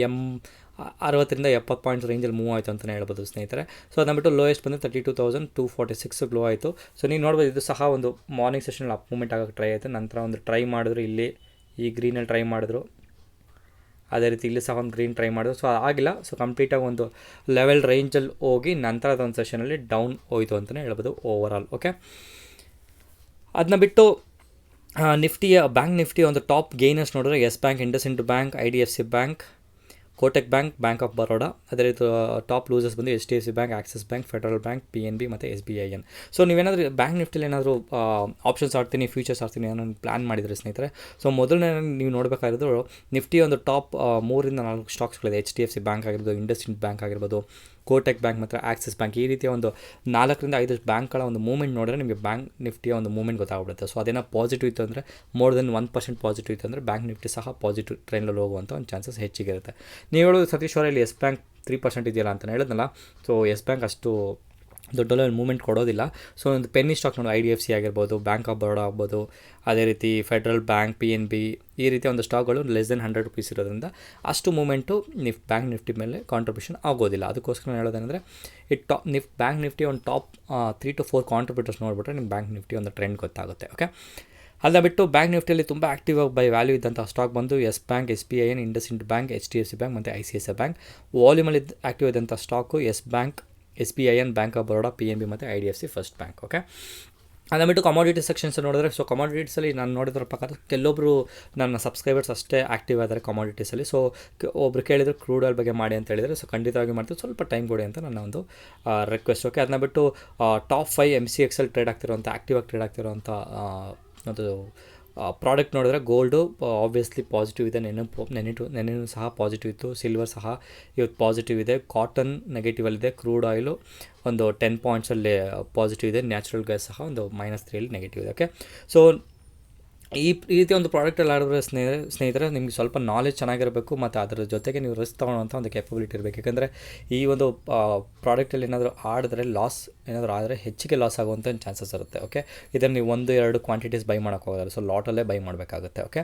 60-70 ಪಾಯಿಂಟ್ಸ್ ರೇಂಜಲ್ಲಿ ಮೂವ್ ಆಯಿತು ಅಂತಲೇ ಹೇಳ್ಬೋದು ಸ್ನೇಹಿತರೆ. ಸೊ ಅದನ್ನ ಬಿಟ್ಟು ಲೋಯೆಸ್ಟ್ ಬಂದು 32,246 ಗ್ಲೋ ಆಯಿತು. ಸೊ ನೀವು ನೋಡ್ಬೋದು, ಇದು ಸಹ ಒಂದು ಮಾರ್ನಿಂಗ್ ಸೆಷನಲ್ಲಿ ಅಪ್ ಮೂಮೆಂಟ್ ಆಗೋಕ್ಕೆ ಟ್ರೈ ಆಯಿತು. ನಂತರ ಒಂದು ಟ್ರೈ ಮಾಡಿದ್ರು, ಇಲ್ಲಿ ಈ ಗ್ರೀನಲ್ಲಿ ಟ್ರೈ ಮಾಡಿದ್ರು, ಅದೇ ರೀತಿ ಇಲ್ಲಿ ಸಹ ಒಂದು ಗ್ರೀನ್ ಟ್ರೈ ಮಾಡಿದ್ರು. ಸೊ ಆಗಿಲ್ಲ. ಸೊ ಕಂಪ್ಲೀಟಾಗಿ ಒಂದು ಲೆವೆಲ್ ರೇಂಜಲ್ಲಿ ಹೋಗಿ ನಂತರದ ಒಂದು ಸೆಷನಲ್ಲಿ ಡೌನ್ ಹೋಯಿತು ಅಂತಲೇ ಹೇಳ್ಬೋದು ಓವರಾಲ್. ಓಕೆ, ಅದನ್ನ ಬಿಟ್ಟು ಬ್ಯಾಂಕ್ ನಿಫ್ಟಿ ಒಂದು ಟಾಪ್ ಗೇನರ್ಸ್ ನೋಡಿದ್ರೆ Yes Bank, IndusInd bank, IDFC bank, Kotak bank, bank of Baroda. ಅದೇ ರೀತಿ ಟಾಪ್ ಲೂಸರ್ಸ್ ಬಂದು HDFC bank, Axis bank, Federal bank, PNB ಮತ್ತು SBIN. ಸೊ ನೀವೇನಾದರೂ ಬ್ಯಾಂಕ್ ನಿಫ್ಟಿಲಿ ಏನಾದರೂ ಆಪ್ಷನ್ಸ್ ಆಡ್ತೀನಿ, ಫ್ಯೂಚರ್ಸ್ ಆಡ್ತೀನಿ ಏನೋ ಪ್ಲ್ಯಾನ್ ಮಾಡಿದರೆ ಸ್ನೇಹಿತರೆ, ಸೊ ಮೊದಲನೇ ನೀವು ನೋಡಬೇಕಾಗಿರೋದು ನಿಫ್ಟಿ ಒಂದು ಟಾಪ್ 3-4 ಸ್ಟಾಕ್ಸ್ಗಳಿದೆ. HDFC ಬ್ಯಾಂಕ್ ಆಗಿರ್ಬೋದು, ಇಂಡಸ್ಇಂಡ್ ಬ್ಯಾಂಕ್ ಆಗಿರ್ಬೋದು, ಕೋಟಕ್ ಬ್ಯಾಂಕ್ ಮತ್ತು ಆಕ್ಸಿಸ್ ಬ್ಯಾಂಕ್. ಈ ರೀತಿಯ ಒಂದು 4-5 ಬ್ಯಾಂಕ್ಗಳ ಒಂದು ಮೂವ್ಮೆಂಟ್ ನೋಡಿದ್ರೆ ನಿಮಗೆ ಬ್ಯಾಂಕ್ ನಿಫ್ಟಿಯ ಒಂದು ಮೂವ್ಮೆಂಟ್ ಗೊತ್ತಾಗ್ಬಿಡುತ್ತೆ. ಸೊ ಅದೇನೋ ಪಾಸಿಟಿವ್ ಇತ್ತು ಅಂದರೆ, ಮೋರ್ ದೆನ್ 1% ಪಾಸಿಟಿವ್ ಇತ್ತು ಅಂದರೆ ಬ್ಯಾಂಕ್ ನಿಫ್ಟಿ ಸಹ ಪಾಸಿಟಿವ್ ಟ್ರೆಂಡಲ್ಲಿ ಹೋಗುವಂಥ ಒಂದು ಚಾನ್ಸಸ್ ಹೆಚ್ಚಿಗಿರುತ್ತೆ. ನೀವು ಹೇಳೋದು ಸತೀಶ್ ಅವರಲ್ಲಿ ಎಸ್ ಬ್ಯಾಂಕ್ 3% ಇದೆಯಲ್ಲ ಅಂತ ಹೇಳಿದ್ನಲ್ಲ, ಸೊ ಎಸ್ ಬ್ಯಾಂಕ್ ಅಷ್ಟು ದೊಡ್ಡ ಲೆವೆಲ್ ಮೂವ್ಮೆಂಟ್ ಕೊಡೋದಿಲ್ಲ. ಸೊ ಒಂದು ಪೆನ್ನಿ ಸ್ಟಾಕ್ ನೋಡಿ, IDFC ಆಗಿರ್ಬೋದು, ಬ್ಯಾಂಕ್ ಆಫ್ ಬರೋಡಾ ಆಗ್ಬೋದು, ಅದೇ ರೀತಿ ಫೆಡರಲ್ ಬ್ಯಾಂಕ್, PNB ಈ ರೀತಿಯ ಒಂದು ಸ್ಟಾಕ್ಗಳು ಲೆಸ್ ದೆನ್ 100 ರೂಪೀಸ್ ಇರೋದ್ರಿಂದ ಅಷ್ಟು ಮೂಮೆಂಟು ಬ್ಯಾಂಕ್ ನಿಫ್ಟಿ ಮೇಲೆ ಕಾಂಟ್ರಿಬ್ಯೂಷನ್ ಆಗೋದಿಲ್ಲ. ಅದಕ್ಕೋಸ್ಕರ ನಾನು ಹೇಳೋದೇನೆಂದರೆ, ಈ ಬ್ಯಾಂಕ್ ನಿಫ್ಟಿ ಒಂದು ಟಾಪ್ 3 to 4 ಕಾಂಟ್ರಿಬ್ಯೂಟರ್ಸ್ ನೋಡಿಬಿಟ್ರೆ ನಿಮ್ಮ ಬ್ಯಾಂಕ್ ನಿಫ್ಟಿ ಒಂದು ಟ್ರೆಂಡ್ ಗೊತ್ತಾಗುತ್ತೆ. ಓಕೆ, ಅದನ್ನ ಬಿಟ್ಟು ಬ್ಯಾಂಕ್ ನಿಫ್ಟಿಯಲ್ಲಿ ತುಂಬ ಆ್ಯಕ್ಟಿವ್ ಆಗಿ ಬೈ ವ್ಯಾಲ್ಯೂ ಇದ್ದಂಥ ಸ್ಟಾಕ್ ಬಂದು Yes Bank, SBIN, IndusInd bank, HDFC bank ಮತ್ತು ICICI ಬ್ಯಾಂಕ್. ವಾಲ್ಯೂಮಲ್ಲಿ ಆ್ಯಕ್ಟಿವ್ ಇದ್ದಂಥ stock Yes Bank, SBIN, bank of Baroda, PNB ಮತ್ತು IDFC ಫಸ್ಟ್ ಬ್ಯಾಂಕ್. ಓಕೆ, ಅದನ್ನ ಬಿಟ್ಟು ಕಮಾಡಿಟಿ ಸೆಕ್ಷನ್ಸ್ ನೋಡಿದ್ರೆ, ಸೊ ಕಮಾಡಿಟೀಸಲ್ಲಿ ನಾನು ನೋಡಿದ್ರ ಪ್ರಕಾರ ಕೆಲವೊಬ್ಬರು ನನ್ನ ಸಬ್ಸ್ಕ್ರೈಬರ್ಸ್ ಅಷ್ಟೇ ಆ್ಯಕ್ಟಿವ್ ಆದರೆ ಕಮಾಡಿಟೀಸಲ್ಲಿ. ಸೊ ಒಬ್ರು ಕೇಳಿದ್ರು ಕ್ರೂಡ್ ಆಯಿಲ್ ಬಗ್ಗೆ ಮಾಡಿ ಅಂತ ಹೇಳಿದರೆ, ಸೊ ಖಂಡಿತವಾಗಿ ಮಾಡ್ತೀವಿ, ಸ್ವಲ್ಪ ಟೈಮ್ ಕೊಡಿ ಅಂತ ನನ್ನ ಒಂದು ರಿಕ್ವೆಸ್ಟ್. ಓಕೆ, ಅದನ್ನ ಬಿಟ್ಟು ಟಾಪ್ 5 MCXL ಟ್ರೇಡ್ ಆಗ್ತಿರೋಂಥ ಆ್ಯಕ್ಟಿವ್ ಆಗಿ ಟ್ರೇಡ್ ಆಗ್ತಿರೋಂಥ ಒಂದು ಪ್ರಾಡಕ್ಟ್ ನೋಡಿದ್ರೆ ಗೋಲ್ಡು ಆಬ್ವಿಯಸ್ಲಿ ಪಾಸಿಟಿವ್ ಇದೆ, ನೆನೆನೂ ಸಹ ಪಾಸಿಟಿವ್ ಇತ್ತು, ಸಿಲ್ವರ್ ಸಹ ಇವತ್ತು ಪಾಸಿಟಿವ್ ಇದೆ, ಕಾಟನ್ ನೆಗೆಟಿವಲ್ಲಿದೆ, ಕ್ರೂಡ್ ಆಯಿಲು ಒಂದು 10 ಪಾಯಿಂಟ್ಸಲ್ಲಿ ಪಾಸಿಟಿವ್ ಇದೆ, ನ್ಯಾಚುರಲ್ ಗ್ಯಾಸ್ ಸಹ ಒಂದು -3 ನೆಗೆಟಿವ್ ಇದೆ. ಓಕೆ, ಸೊ ಈ ರೀತಿ ಒಂದು ಪ್ರಾಡಕ್ಟಲ್ಲಿ ಆಡಿದ್ರೆ ಸ್ನೇಹಿತರೆ ನಿಮಗೆ ಸ್ವಲ್ಪ ನಾಲೆಜ್ ಚೆನ್ನಾಗಿರಬೇಕು, ಮತ್ತು ಅದರ ಜೊತೆಗೆ ನೀವು ರಿಸ್ಕ್ ತೊಗೊಳ್ಳೋಂಥ ಒಂದು ಕೆಪಬಿಲಿಟಿ ಇರಬೇಕು. ಯಾಕೆಂದರೆ ಈ ಒಂದು ಪ್ರಾಡಕ್ಟಲ್ಲಿ ಏನಾದರೂ ಆಡಿದ್ರೆ ಲಾಸ್ ಏನಾದರೂ ಆದರೆ ಹೆಚ್ಚಿಗೆ ಲಾಸ್ ಆಗುವಂಥ ಚಾನ್ಸಸ್ ಇರುತ್ತೆ. ಓಕೆ, ಇದನ್ನು ನೀವು 1-2 ಕ್ವಾಂಟಿಟೀಸ್ ಬೈ ಮಾಡೋಕ್ಕೆ ಹೋಗೋಲ್ಲ, ಸೊ ಲಾಟಲ್ಲೇ ಬೈ ಮಾಡಬೇಕಾಗುತ್ತೆ. ಓಕೆ,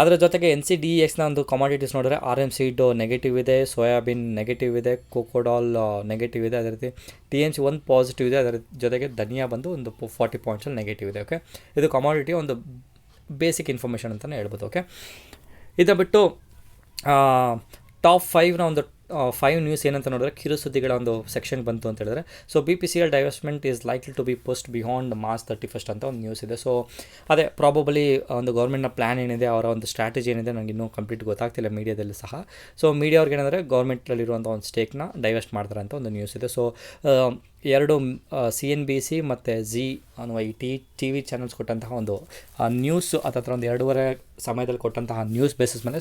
ಅದರ ಜೊತೆಗೆ NCDEXನ ಒಂದು ಕಮಾಡಿಟೀಸ್ ನೋಡಿದ್ರೆ RM ಸೀಡು ನೆಗೆಟಿವ್ ಇದೆ, ಸೋಯಾಬೀನ್ ನೆಗೆಟಿವ್ ಇದೆ, ಕೋಕೋಡಾಲ್ ನೆಗೆಟಿವ್ ಇದೆ, ಅದೇ ರೀತಿ TMC ಒಂದು ಪಾಸಿಟಿವ್ ಇದೆ, ಅದರ ಜೊತೆಗೆ ಧನಿಯಾ ಬಂದು ಒಂದು 40 ಪಾಯಿಂಟ್ಸಲ್ಲಿ ನೆಗೆಟಿವ್ ಇದೆ. ಓಕೆ, ಇದು ಕಮಾಡಿಟಿ ಒಂದು ಬೇಸಿಕ್ ಇನ್ಫಾರ್ಮೇಷನ್ ಅಂತಲೇ ಹೇಳ್ಬೋದು. ಓಕೆ, ಇದನ್ನು ಬಿಟ್ಟು ಟಾಪ್ 5ನ ಒಂದು 5 ನ್ಯೂಸ್ ಏನಂತ ನೋಡಿದ್ರೆ ಕಿರುಸುದ್ದಿಗಳ ಒಂದು ಸೆಕ್ಷನ್ ಬಂತು ಅಂತ ಹೇಳಿದ್ರೆ, so BPCL divestment is likely to be post beyond March 31 ಅಂತ ಒಂದು ನ್ಯೂಸ್ ಇದೆ. ಸೊ ಅದೇ ಪ್ರಾಬಬಲಿ ಒಂದು ಗೌರ್ಮೆಂಟ್ನ ಪ್ಲ್ಯಾನ್ ಏನಿದೆ, ಅವರ ಒಂದು ಸ್ಟ್ರಾಟಜಿ ಏನಿದೆ ನನಗೆ ಇನ್ನೂ ಕಂಪ್ಲೀಟ್ ಗೊತ್ತಾಗ್ತಿಲ್ಲ ಮೀಡಿಯಾದಲ್ಲಿ ಸಹ. ಸೊ ಮೀಡಿಯಾ ಅವ್ರಿಗೆ ಏನಂದರೆ ಗೌರ್ಮೆಂಟಲ್ಲಿರುವಂಥ ಒಂದು ಸ್ಟೇಕ್ನ ಡೈವೆಸ್ಟ್ ಮಾಡ್ತಾರೆ ಅಂತ ಒಂದು ನ್ಯೂಸ್ ಇದೆ. ಸೊ ಎರಡು CNBC ಮತ್ತು ಜಿ ಅನ್ನುವ ಈ ಟಿ ವಿ ಚಾನಲ್ಸ್ ಕೊಟ್ಟಂತಹ ಒಂದು ನ್ಯೂಸ್ ಹತ್ತತ್ರ ಒಂದು 2.5 ಸಮಯದಲ್ಲಿ ಕೊಟ್ಟಂತಹ ನ್ಯೂಸ್ ಬೇಸಿಸ್ ಮೇಲೆ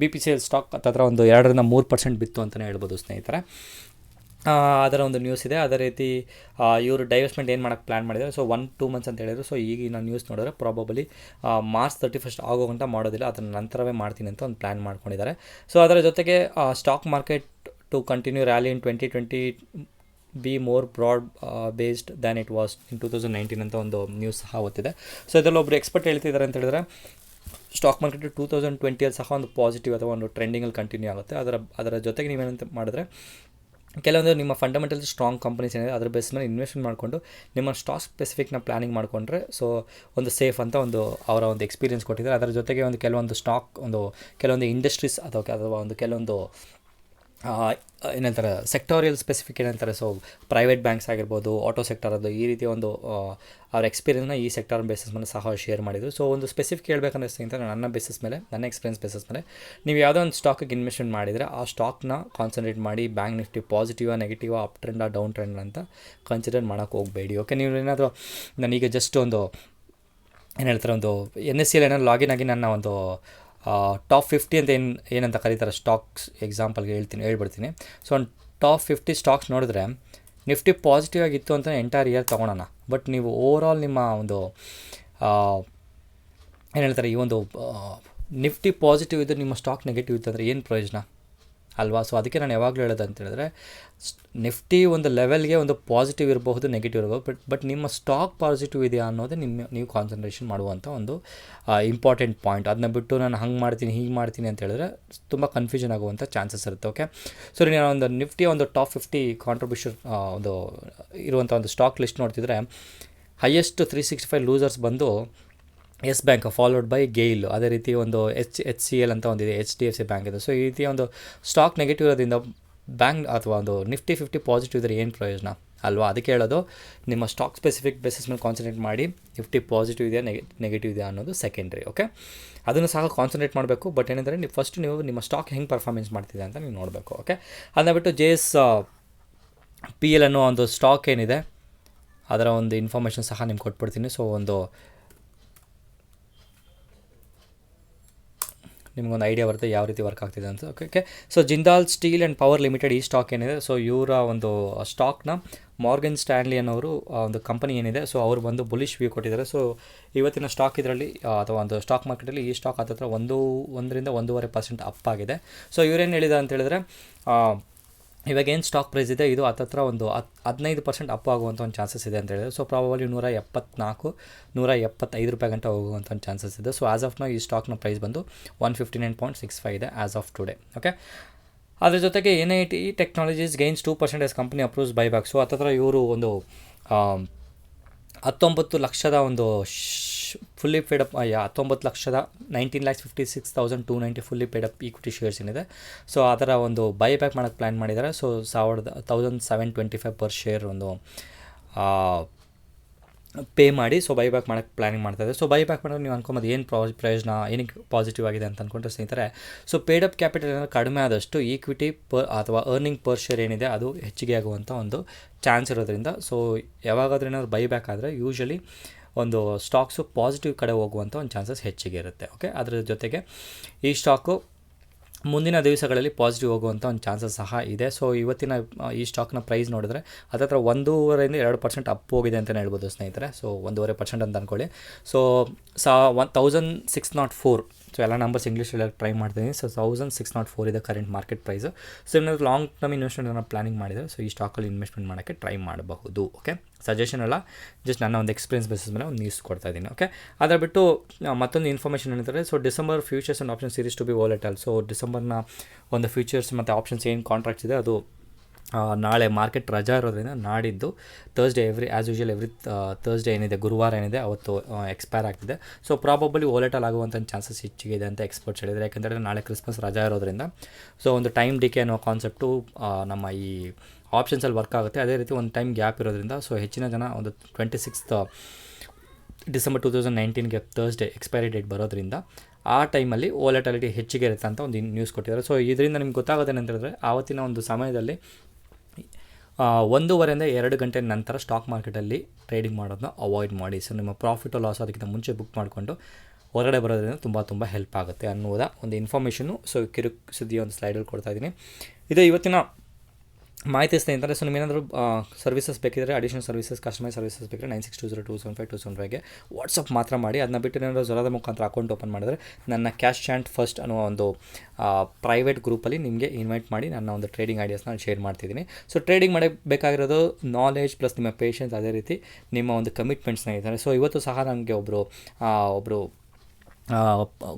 BPCL ಸ್ಟಾಕ್ ಹತ್ತತ್ರ ಒಂದು 2-3% ಬಿತ್ತು ಅಂತಲೇ ಹೇಳ್ಬೋದು ಸ್ನೇಹಿತರೆ. ಅದರ ಒಂದು ನ್ಯೂಸ್ ಇದೆ. ಅದೇ ರೀತಿ ಇವರು ಡೈವೆಸ್ಟ್ಮೆಂಟ್ ಏನು ಮಾಡೋಕ್ಕೆ ಪ್ಲ್ಯಾನ್ ಮಾಡಿದ್ದಾರೆ, ಸೊ 1-2 ಮಂತ್ಸ್ ಅಂತ ಹೇಳಿದ್ರು. ಸೊ ಈಗಿನ ನ್ಯೂಸ್ ನೋಡಿದ್ರೆ ಪ್ರಾಬಬಲಿ ಮಾರ್ಚ್ 31 ಆಗೋಗಂಟ ಮಾಡೋದಿಲ್ಲ, ಅದರ ನಂತರವೇ ಮಾಡ್ತೀನಿ ಅಂತ ಒಂದು ಪ್ಲ್ಯಾನ್ ಮಾಡ್ಕೊಂಡಿದ್ದಾರೆ. ಸೊ ಅದರ ಜೊತೆಗೆ stock market to continue rally in 2020 be more broad based than it was in 2019 ಅಂತ ಒಂದು ನ್ಯೂಸ್ ಸಹ ಓದ್ತಿದೆ. ಸೊ ಇದರಲ್ಲಿ ಒಬ್ಬರು ಎಕ್ಸ್ಪರ್ಟ್ ಹೇಳ್ತಿದ್ದಾರೆ ಅಂತ ಹೇಳಿದ್ರೆ, ಸ್ಟಾಕ್ ಮಾರ್ಕೆಟ್ 2020 ಸಹ ಒಂದು ಪಾಸಿಟಿವ್ ಅಥವಾ ಒಂದು ಟ್ರೆಂಡಿಂಗಲ್ಲಿ ಕಂಟಿನ್ಯೂ ಆಗುತ್ತೆ. ಅದರ ಜೊತೆಗೆ ನೀವೇನಂತ ಮಾಡಿದ್ರೆ, ಕೆಲವೊಂದು ನಿಮ್ಮ ಫಂಡಮೆಂಟಲ್ ಸ್ಟ್ರಾಂಗ್ ಕಂಪನೀಸ್ ಏನಿದೆ ಅದರ ಬೇಸ್ ಮೇಲೆ ಇನ್ವೆಸ್ಟ್ಮೆಂಟ್ ಮಾಡಿಕೊಂಡು ನಿಮ್ಮ ಸ್ಟಾಕ್ ಸ್ಪೆಸಿಫಿಕ್ನ ಪ್ಲಾನಿಂಗ್ ಮಾಡಿಕೊಂಡ್ರೆ ಸೊ ಒಂದು ಸೇಫ್ ಅಂತ ಒಂದು ಅವರ ಒಂದು ಎಕ್ಸ್ಪೀರಿಯನ್ಸ್ ಕೊಟ್ಟಿದ್ದಾರೆ. ಅದರ ಜೊತೆಗೆ ಒಂದು ಕೆಲವೊಂದು ಸ್ಟಾಕ್ ಕೆಲವೊಂದು ಇಂಡಸ್ಟ್ರೀಸ್ ಅಥವಾ ಒಂದು ಕೆಲವೊಂದು ಏನಂತಾರೆ ಸೆಕ್ಟೋರಿಯಲ್ ಸ್ಪೆಸಿಫಿಕ್ ಏನಂತಾರೆ, ಸೊ ಪ್ರೈವೇಟ್ ಬ್ಯಾಂಕ್ಸ್ ಆಗಿರ್ಬೋದು, ಆಟೋ ಸೆಕ್ಟರ್ ಅದು, ಈ ರೀತಿಯ ಒಂದು ಅವ್ರ ಎಕ್ಸ್ಪೀರಿಯನ್ಸ್ನ ಈ ಸೆಕ್ಟರ್ ಬೇಸಿಸ್ ಮೇಲೆ ಸಹ ಶೇರ್ ಮಾಡಿದರು. ಸೊ ಒಂದು ಸ್ಪೆಸಿಫಿಕ್ ಹೇಳ್ಬೇಕಂದ್ರೆ ನನ್ನ ಬೇಸಿಸ್ ಮೇಲೆ, ನನ್ನ ಎಕ್ಸ್ಪೀರಿಯನ್ಸ್ ಬೇಸಿಸ್ ಮೇಲೆ ನೀವು ಯಾವುದೋ ಒಂದು ಸ್ಟಾಕಿಗೆ ಇನ್ವೆಸ್ಟ್ಮೆಂಟ್ ಮಾಡಿದರೆ ಆ ಸ್ಟಾಕ್ನ ಕಾನ್ಸಂಟ್ರೇಟ್ ಮಾಡಿ bank Nifty positive negative up trend down trend ಅಂತ ಕನ್ಸಿಡರ್ ಮಾಡೋಕ್ಕೆ ಹೋಗಬೇಡಿ. ಓಕೆ, ನೀವು ಏನಾದರೂ ನಾನೀಗ ಜಸ್ಟ್ ಒಂದು ಏನು ಹೇಳ್ತಾರೆ, ಒಂದು NSE ಏನಾದ್ರು ಲಾಗಿನ್ ಆಗಿ ನನ್ನ ಒಂದು ಟಾಪ್ 50 ಅಂತ ಏನಂತ ಕರೀತಾರೆ ಸ್ಟಾಕ್ಸ್ ಎಕ್ಸಾಂಪಲ್ಗೆ ಹೇಳ್ಬಿಡ್ತೀನಿ. ಸೊ ಒಂದು ಟಾಪ್ 50 ಸ್ಟಾಕ್ಸ್ ನೋಡಿದ್ರೆ ನಿಫ್ಟಿ ಪಾಸಿಟಿವ್ ಆಗಿತ್ತು ಅಂತ ಎಂಟೈರ್ ಇಯರ್ ತೊಗೊಳೋಣ. ಬಟ್ ನೀವು ಓವರಾಲ್ ನಿಮ್ಮ ಒಂದು ಏನು ಹೇಳ್ತಾರೆ, ಈ ಒಂದು ನಿಫ್ಟಿ ಪಾಸಿಟಿವ್ ಇದ್ದರೆ ನಿಮ್ಮ ಸ್ಟಾಕ್ ನೆಗೆಟಿವ್ ಇತ್ತು ಅಂದರೆ ಏನು ಪ್ರಯೋಜನ ಅಲ್ವಾ? ಸೊ ಅದಕ್ಕೆ ನಾನು ಯಾವಾಗಲೂ ಹೇಳೋದು ಅಂತ ಹೇಳಿದ್ರೆ, ನಿಫ್ಟಿ ಒಂದು ಲೆವೆಲ್ಗೆ ಒಂದು ಪಾಸಿಟಿವ್ ಇರಬಹುದು, ನೆಗೆಟಿವ್ ಇರಬಹುದು, ಬಟ್ ನಿಮ್ಮ ಸ್ಟಾಕ್ ಪಾಸಿಟಿವ್ ಇದೆಯಾ ಅನ್ನೋದೇ ನೀವು ಕಾನ್ಸಂಟ್ರೇಷನ್ ಮಾಡುವಂಥ ಒಂದು ಇಂಪಾರ್ಟೆಂಟ್ ಪಾಯಿಂಟ್. ಅದನ್ನ ಬಿಟ್ಟು ನಾನು ಹಂಗೆ ಮಾಡ್ತೀನಿ ಹೀಗೆ ಮಾಡ್ತೀನಿ ಅಂತ ಹೇಳಿದ್ರೆ ತುಂಬ ಕನ್ಫ್ಯೂಷನ್ ಆಗುವಂಥ ಚಾನ್ಸಸ್ ಇರುತ್ತೆ. ಓಕೆ, ಸೊ ನೀವು ಒಂದು ನಿಫ್ಟಿ ಒಂದು ಟಾಪ್ 50 ಕಾಂಟ್ರಿಬ್ಯೂಷನ್ ಒಂದು ಇರುವಂಥ ಒಂದು ಸ್ಟಾಕ್ ಲಿಸ್ಟ್ ನೋಡ್ತಿದ್ರೆ, ಹೈಯೆಸ್ಟ್ 365 ಲೂಸರ್ಸ್ ಬಂದು Yes Bank followed by GAIL, ಅದೇ ರೀತಿ ಒಂದು HCL ಅಂತ ಒಂದಿದೆ, HDFC ಬ್ಯಾಂಕ್ ಇದೆ. ಸೊ ಈ ರೀತಿಯ ಒಂದು ಸ್ಟಾಕ್ ನೆಗೆಟಿವ್ ಇರೋದ್ರಿಂದ ಬ್ಯಾಂಕ್ ಅಥವಾ ಒಂದು ನಿಫ್ಟಿ 50 ಪಾಸಿಟಿವ್ ಇದ್ದರೆ ಏನು ಪ್ರಯೋಜನ ಅಲ್ವಾ? ಅದಕ್ಕೆ ಹೇಳೋದು, ನಿಮ್ಮ ಸ್ಟಾಕ್ ಸ್ಪೆಸಿಫಿಕ್ ಬೇಸಿಸ್ ಮೇಲೆ ಕಾನ್ಸಂಟ್ರೇಟ್ ಮಾಡಿ, ನಿಫ್ಟಿ ಪಾಸಿಟಿವ್ ಇದೆಯಾ ನೆಗೆಟಿವ್ ಇದೆಯಾ ಅನ್ನೋದು ಸೆಕೆಂಡ್ರಿ. ಓಕೆ, ಅದನ್ನು ಸಹ ಕಾನ್ಸಂಟ್ರೇಟ್ ಮಾಡಬೇಕು. ಬಟ್ ಏನಂದರೆ ನೀವು ನಿಮ್ಮ ಸ್ಟಾಕ್ ಹೆಂಗೆ ಪರ್ಫಾರ್ಮೆನ್ಸ್ ಮಾಡ್ತಿದೆ ಅಂತ ನೀವು ನೋಡಬೇಕು. ಓಕೆ, ಅದನ್ನ ಬಿಟ್ಟು JSPL ಅನ್ನೋ ಒಂದು ಸ್ಟಾಕ್ ಏನಿದೆ ಅದರ ಒಂದು ಇನ್ಫಾರ್ಮೇಷನ್ ಸಹ ನಿಮ್ಗೆ ಕೊಟ್ಬಿಡ್ತೀನಿ. ಸೊ ನಿಮಗೊಂದು ಐಡಿಯಾ ಬರುತ್ತೆ ಯಾವ ರೀತಿ ವರ್ಕ್ ಆಗ್ತಿದೆ ಅಂತ. Okay, so Jindal steel and power limited ಈ ಸ್ಟಾಕ್ ಏನಿದೆ, ಸೊ ಇವರ ಒಂದು ಸ್ಟಾಕ್ನ ಮಾರ್ಗನ್ ಸ್ಟ್ಯಾನ್ಲಿ ಅನ್ನೋರು ಒಂದು ಕಂಪನಿ ಏನಿದೆ, ಸೊ ಅವರು ಬಂದು ಬುಲಿಶ್ ವ್ಯೂ ಕೊಟ್ಟಿದ್ದಾರೆ. ಸೊ ಇವತ್ತಿನ ಸ್ಟಾಕ್ ಇದರಲ್ಲಿ ಅಥವಾ ಒಂದು ಸ್ಟಾಕ್ ಮಾರ್ಕೆಟಲ್ಲಿ ಈ ಸ್ಟಾಕ್ ಹತ್ತಿರ 1.5% ಅಪ್ ಆಗಿದೆ. ಸೊ ಇವರೇನು ಹೇಳಿದ್ದಾರೆ ಅಂತ ಹೇಳಿದ್ರೆ, ಇವಾಗ ಏನು ಸ್ಟಾಕ್ ಪ್ರೈಸ್ ಇದೆ ಇದು ಹತ್ತಿರ ಒಂದು 15% ಅಪ್ ಆಗುವಂಥ ಒಂದು ಚಾನ್ಸಸ್ ಇದೆ ಅಂತ ಹೇಳಿದ್ರೆ, ಸೊ ಪ್ರಾಬಬಲಿ 174-175 ರೂಪಾಯಿ ಗಂಟೆ ಹೋಗುವಂಥ ಒಂದು ಚಾನ್ಸಸ್ ಇದೆ. ಸೊ ಆ್ಯಸ್ ಆಫ್ ನೌ ಈ ಸ್ಟಾಕ್ನ ಪ್ರೈಸ್ ಬಂದು 159.65 ಇದೆ ಆ್ಯಸ್ ಆಫ್ ಟುಡೇ. ಓಕೆ, ಅದ್ರ ಜೊತೆಗೆ NIT technologies gains 2% company approves buyback. So ಹತ್ತಿರ ಇವರು ಒಂದು 19 ಲಕ್ಷದ ಒಂದು fully paid up 19,19,56,290 fully paid up equity shares ಏನಿದೆ, ಸೊ ಅದರ ಒಂದು ಬೈಬ್ಯಾಕ್ ಮಾಡೋಕ್ಕೆ ಪ್ಲ್ಯಾನ್ ಮಾಡಿದ್ದಾರೆ. ಸೊ 1,725 ಪರ್ ಶೇರ್ ಒಂದು ಪೇ ಮಾಡಿ ಸೊ ಬೈಬ್ಯಾಕ್ ಮಾಡೋಕ್ಕೆ ಪ್ಲ್ಯಾನಿಂಗ್ ಮಾಡ್ತಾಯಿದೆ. ಸೊ ಬೈಬ್ಯಾಕ್ ಮಾಡೋದು ನೀವು ಅನ್ಕೊಂಬೋದು ಏನು ಪ್ರಯೋಜನ, ಏನಕ್ಕೆ ಪಾಸಿಟಿವ್ ಆಗಿದೆ ಅಂತ ಅಂದ್ಕೊಂಡ್ರೆ ಸ್ನೇಹಿತರೆ, ಸೊ ಪೇಡಪ್ ಕ್ಯಾಪಿಟಲ್ ಏನಾದರೂ ಕಡಿಮೆ ಆದಷ್ಟು ಈಕ್ವಿಟಿ ಅಥವಾ ಅರ್ನಿಂಗ್ ಪರ್ ಶೇರ್ ಏನಿದೆ ಅದು ಹೆಚ್ಚಿಗೆ ಆಗುವಂಥ ಒಂದು ಚಾನ್ಸ್ ಇರೋದ್ರಿಂದ, ಸೊ ಯಾವಾಗಾದ್ರೂ ಏನಾದರೂ ಬೈಬ್ಯಾಕ್ ಆದರೆ ಯೂಶ್ವಲಿ ಒಂದು ಸ್ಟಾಕ್ಸು ಪಾಸಿಟಿವ್ ಕಡೆ ಹೋಗುವಂಥ ಒಂದು ಚಾನ್ಸಸ್ ಹೆಚ್ಚಿಗೆ ಇರುತ್ತೆ. ಓಕೆ, ಅದರ ಜೊತೆಗೆ ಈ ಸ್ಟಾಕು ಮುಂದಿನ ದಿವಸಗಳಲ್ಲಿ ಪಾಸಿಟಿವ್ ಹೋಗುವಂಥ ಒಂದು ಚಾನ್ಸಸ್ ಸಹ ಇದೆ. ಸೊ ಇವತ್ತಿನ ಈ ಸ್ಟಾಕ್ನ ಪ್ರೈಸ್ ನೋಡಿದ್ರೆ ಹತ್ತಿರ 1.5-2% ಅಪ್ ಹೋಗಿದೆ ಅಂತಲೇ ಹೇಳ್ಬೋದು ಸ್ನೇಹಿತರೆ. ಸೊ 1.5% ಅಂತ ಅಂದ್ಕೊಳ್ಳಿ. ಸೊ 1,604, ಸೊ ಎಲ್ಲ ನಂಬರ್ಸ್ ಇಂಗ್ಲೀಷಲ್ಲಿ ಟ್ರೈ ಮಾಡ್ತೀನಿ. ಸೊ 1,604 ಇದೆ ಕರೆಂಟ್ ಮಾರ್ಕೆಟ್ ಪ್ರೈಸು. ಸೊ ಏನಾದರೂ ಲಾಂಗ್ ಟರ್ಮ್ ಇನ್ವೆಸ್ಟ್ಮೆಂಟ್ ಪ್ಲಾನಿಂಗ್ ಮಾಡಿದರೆ ಸೊ ಈ ಸ್ಟಾಕಲ್ಲಿ ಇನ್ವೆಸ್ಟ್ಮೆಂಟ್ ಮಾಡೋಕ್ಕೆ ಟ್ರೈ ಮಾಡಬಹುದು. ಓಕೆ, ಸಜೆಷನ್ ಅಲ್ಲ, ಜಸ್ಟ್ ನನ್ನ ಒಂದು ಎಕ್ಸ್ಪೀರಿಯನ್ಸ್ ಬೇಸಿಸ್ ಮೇಲೆ ಒಂದು ನ್ಯೂಸ್ ಕೊಡ್ತಾ ಇದ್ದೀನಿ. ಓಕೆ, ಅದರ ಬಿಟ್ಟು ಮತ್ತೊಂದು ಇನ್ಫಾರ್ಮೇಷನ್ ಏನಿದ್ದಾರೆ, so December futures and option series to be volatile. So ಡಿಸೆಂಬರ್ನ ಒಂದು ಫ್ಯೂಚರ್ಸ್ ಮತ್ತು ಆಪ್ಷನ್ಸ್ ಏನು ಕಾಂಟ್ರಾಕ್ಟ್ಸ್ ಇದೆ ಅದು ನಾಳೆ ಮಾರ್ಕೆಟ್ ರಜಾ ಇರೋದ್ರಿಂದ ನಾಡಿದ್ದು Thursday as usual every Thursday ಏನಿದೆ, ಗುರುವಾರ ಏನಿದೆ ಅವತ್ತು ಎಕ್ಸ್ಪೈರ್ ಆಗ್ತಿದೆ. ಸೊ ಪ್ರಾಬಬಲಿ ವಾಲೆಟಲ್ ಆಗುವಂಥ ಚಾನ್ಸಸ್ ಹೆಚ್ಚಿಗೆ ಇದೆ ಅಂತ ಎಕ್ಸ್ಪರ್ಟ್ಸ್ ಹೇಳಿದರೆ. ಯಾಕೆಂದರೆ ನಾಳೆ ಕ್ರಿಸ್ಮಸ್ ರಜಾ ಇರೋದ್ರಿಂದ ಸೊ ಒಂದು ಟೈಮ್ ಡಿಕೆ ಅನ್ನೋ ಕಾನ್ಸೆಪ್ಟು ನಮ್ಮ ಈ ಆಪ್ಷನ್ಸಲ್ಲಿ ವರ್ಕ್ ಆಗುತ್ತೆ. ಅದೇ ರೀತಿ ಒಂದು ಟೈಮ್ ಗ್ಯಾಪ್ ಇರೋದ್ರಿಂದ ಸೊ ಹೆಚ್ಚಿನ ಜನ ಒಂದು 26th ಡಿಸೆಂಬರ್ 2019ಗೆ ಥರ್ಸ್ಡೇ ಎಕ್ಸ್ಪೈರಿ ಡೇಟ್ ಬರೋದ್ರಿಂದ ಆ ಟೈಮಲ್ಲಿ ವಾಲೆಟಿಲಿಟಿ ಹೆಚ್ಚಿಗೆ ಇರುತ್ತೆ ಅಂತ ಒಂದು ನ್ಯೂಸ್ ಕೊಟ್ಟಿದ್ದಾರೆ. ಸೊ ಇದರಿಂದ ನಿಮ್ಗೆ ಗೊತ್ತಾಗೋದೇನು ಅಂತ ಹೇಳಿದ್ರೆ, ಆವತ್ತಿನ ಒಂದು ಸಮಯದಲ್ಲಿ 1:30 2 ಗಂಟೆ ನಂತರ ಸ್ಟಾಕ್ ಮಾರ್ಕೆಟಲ್ಲಿ ಟ್ರೇಡಿಂಗ್ ಮಾಡೋದನ್ನ ಅವಾಯ್ಡ್ ಮಾಡಿ. ಸೊ ನಿಮ್ಮ ಪ್ರಾಫಿಟು ಲಾಸ್ ಅದಕ್ಕಿಂತ ಮುಂಚೆ ಬುಕ್ ಮಾಡಿಕೊಂಡು ಹೊರಗಡೆ ಬರೋದ್ರಿಂದ ತುಂಬ ಹೆಲ್ಪ್ ಆಗುತ್ತೆ ಅನ್ನೋದ ಒಂದು ಇನ್ಫಾರ್ಮೇಷನ್ನು ಸೊ ಕಿರುಕ್ ಸುದ್ದಿಯ ಒಂದು ಸ್ಲೈಡಲ್ಲಿ ಕೊಡ್ತಾ ಇದ್ದೀನಿ. ಇದು ಇವತ್ತಿನ ಮಾಹಿತಿ ಸ್ನೇಹಿತರೆ. ಸೊ ನಿಮ್ಮೇನಾದರೂ ಸರ್ವಿಸಸ್ ಬೇಕಿದ್ದರೆ, ಅಡಿಷನಲ್ ಸರ್ವಿಸಸ್, ಕಸ್ಟಮೈಸ್ ಸರ್ವಿಸಸ್ ಬೇಕಿದ್ರೆ 9620275275 ವಾಟ್ಸಪ್ ಮಾತ್ರ ಮಾಡಿ. ಅದನ್ನ ಬಿಟ್ಟು ಏನಾದರೂ ಝೊರಾದ ಮುಖಾಂತರ ಅಕೌಂಟ್ ಓಪನ್ ಮಾಡಿದ್ರೆ ನನ್ನ ಕ್ಯಾಶ್ ಚಾಂಟ್ ಫಸ್ಟ್ ಅನ್ನೋ ಒಂದು ಪ್ರೈವೇಟ್ ಗ್ರೂಪಲ್ಲಿ ನಿಮಗೆ ಇನ್ವೈಟ್ ಮಾಡಿ ನನ್ನ ಒಂದು ಟ್ರೇಡಿಂಗ್ ಐಡಿಯಾಸ್ನ ನಾನು ಶೇರ್ ಮಾಡ್ತಿದ್ದೀನಿ. ಸೊ ಟ್ರೇಡಿಂಗ್ ಮಾಡಬೇಕಾಗಿರೋದು ನಾಲೆಜ್ ಪ್ಲಸ್ ನಿಮ್ಮ ಪೇಷನ್ಸ್, ಅದೇ ರೀತಿ ನಿಮ್ಮ ಒಂದು ಕಮಿಟ್ಮೆಂಟ್ಸ್ನ ಇದ್ದಾರೆ. ಸೊ ಇವತ್ತು ಸಹ ನನಗೆ ಒಬ್ಬರು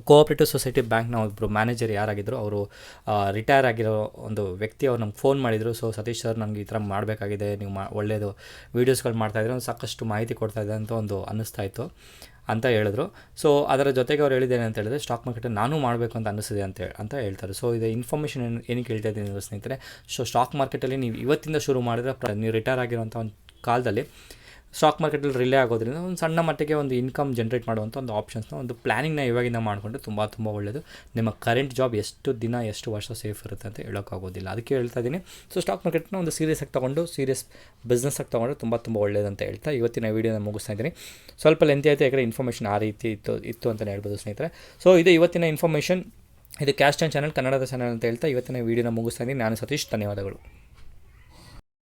ಕೋಆಪ್ರೇಟಿವ್ ಸೊಸೈಟಿ ಬ್ಯಾಂಕ್ನ ಒಬ್ಬರು ಮ್ಯಾನೇಜರ್ ಯಾರಾಗಿದ್ದರು, ಅವರು ರಿಟೈರ್ ಆಗಿರೋ ಒಂದು ವ್ಯಕ್ತಿ, ಅವ್ರು ನಮ್ಗೆ ಫೋನ್ ಮಾಡಿದರು. ಸೊ ಸತೀಶ್ ಸರ್, ನನಗೆ ಈ ಥರ ಮಾಡಬೇಕಾಗಿದೆ, ನೀವು ಒಳ್ಳೆಯದು ವೀಡಿಯೋಸ್ಗಳು ಮಾಡ್ತಾಯಿದ್ರೆ ಸಾಕಷ್ಟು ಮಾಹಿತಿ ಕೊಡ್ತಾಯಿದೆ ಅಂತ ಒಂದು ಅನ್ನಿಸ್ತಾ ಇತ್ತು ಅಂತ ಹೇಳಿದ್ರು. ಸೊ ಅದರ ಜೊತೆಗೆ ಅವ್ರು ಹೇಳಿದ್ದೇನೆ ಅಂತ ಹೇಳಿದ್ರೆ, ಸ್ಟಾಕ್ ಮಾರ್ಕೆಟಲ್ಲಿ ನಾನು ಮಾಡಬೇಕು ಅಂತ ಅನ್ನಿಸಿದೆ ಅಂತ ಹೇಳ್ತಾರೆ. ಸೊ ಇದು ಇನ್ಫಾರ್ಮೇಷನ್ ಏನಕ್ಕೆ ಹೇಳ್ತಾ ಇದ್ದೀನಿ ಸ್ನೇಹಿತರೆ, ಸೊ ಸ್ಟಾಕ್ ಮಾರ್ಕೆಟಲ್ಲಿ ನೀವು ಇವತ್ತಿಂದ ಶುರು ಮಾಡಿದ್ರೆ ನೀವು ರಿಟೈರ್ ಆಗಿರೋಂಥ ಒಂದು ಕಾಲದಲ್ಲಿ ಸ್ಟಾಕ್ ಮಾರ್ಕೆಟಲ್ಲಿ ರಿಲೇ ಆಗೋದ್ರಿಂದ ಒಂದು ಸಣ್ಣ ಮಟ್ಟಿಗೆ ಒಂದು ಇನ್ಕಮ್ ಜನ್ರೇಟ್ ಮಾಡುವಂಥ ಒಂದು ಆಪ್ಷನ್ಸ್ನ ಒಂದು ಪ್ಲ್ಯಾನಿಂಗ್ನ ಇವಾಗಿಂದ ಮಾಡಿಕೊಂಡ್ರೆ ತುಂಬ ಒಳ್ಳೆಯದು. ನಿಮ್ಮ ಕರೆಂಟ್ ಜಾಬ್ ಎಷ್ಟು ದಿನ ಎಷ್ಟು ವರ್ಷ ಸೇಫ್ ಇರುತ್ತೆ ಅಂತ ಹೇಳೋಕ್ಕಾಗೋದಿಲ್ಲ. ಅದಕ್ಕೆ ಹೇಳ್ತಾ ಇದ್ದೀನಿ. ಸೊ ಸ್ಟಾಕ್ ಮಾರ್ಕೆಟ್ನ ಒಂದು ಸೀರಿಯಸ್ ಆಗಿ ತೊಗೊಂಡು ಬಿಸ್ನೆಸ್ ಆಗಿ ತೊಗೊಂಡ್ರೆ ತುಂಬ ಒಳ್ಳೆಯದಂತ ಹೇಳ್ತಾ ಇವತ್ತಿನ ವೀಡಿಯೋನ ಮುಗಿಸ್ತಾ ಇದ್ದೀನಿ. ಸ್ವಲ್ಪ ಲೆಂತಿ ಆಯಿತು, ಯಾಕಂದರೆ ಇನ್ಫಾರ್ಮೇಷನ್ ಆ ರೀತಿ ಇತ್ತು ಅಂತಲೇ ಹೇಳ್ಬೋದು ಸ್ನೇಹಿತರೆ. ಸೊ ಇದು ಇವತ್ತಿನ ಇನ್ಫಾರ್ಮೇಷನ್. ಇದು ಕ್ಯಾಶ್ ಚಾನಲ್ ಕನ್ನಡದ ಚಾನಲ್ ಅಂತ ಹೇಳ್ತಾ ಇವತ್ತಿನ ವೀಡಿಯೋನ ಮುಗಿಸ್ತಾ ಇದ್ದೀನಿ. ನಾನು ಸತೀಶ್, ಧನ್ಯವಾದಗಳು.